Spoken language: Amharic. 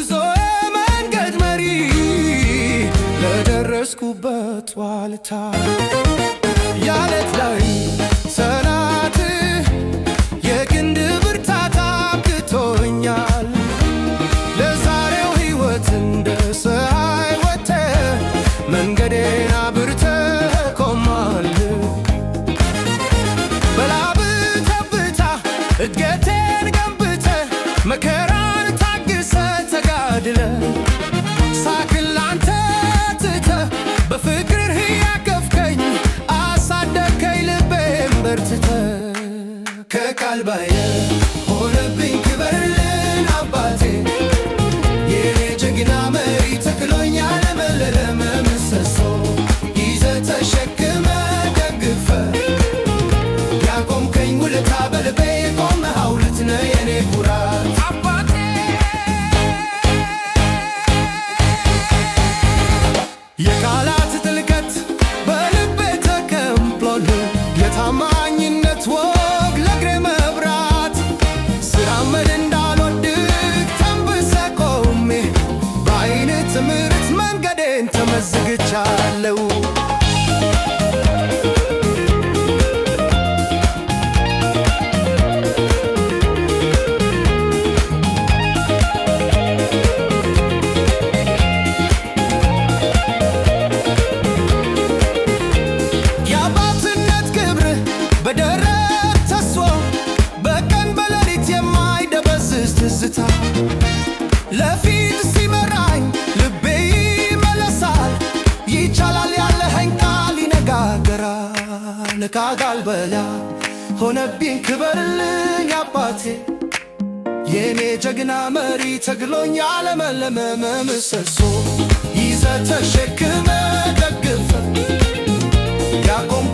ለጉዞዬ መንገድ መሪ ለደረስኩበት ዋልታ ያለት ላይ ሰላት የክንድ ብርታት አብቅቶኛል ለዛሬው ሕይወት እንደ ፀሐይ ወጥተህ መንገዴን አብርተህ ቆመሃል በላብህ ጠብታ እድገቴን ገንብተህ መከራን ታግሰህ ተጋድለህ ሳቅን ላንተ ትተህ በፍቅርህ ያቀፍከኝ አሳደግከኝ ልቤን በርትተህ ከቃል ባየ ሆነብኝ ክበርልን አባቴ የኔ ጀግና መሪ ተክሎኛል ለመለመ ምሰሶ ይዘህ ተሸክመህ ደግፈህ ያቆምከኝ ውለታ በልቤ የቆመ ሐውልት ነህ የኔ ኩራት አባቴ የቃላት ጥልቀት በልቤ ተከምሎልህ የታማኝነት ወግ ለእግሬ መብራት ስራመድ እንዳልወድቅ ተንብሰህ ቆሜ በዓይንህ ትምህርት መንገዴን ተመዝግቻለሁ በደረት ተስፎ በቀን በሌሊት የማይደበዝዝ ትዝታ ለፊት ሲመራኝ ልቤ ይመለሳል ይቻላል ያለኸኝ ቃል ይነጋገራል ከቃል በላይ ሆነብኝ ክበርልኝ አባቴ የኔ ጀግና መሪ ተክሎኛል ለመለመ ምሰሶ ይዘህ ተሸክመህ ደግፈህ ያቆም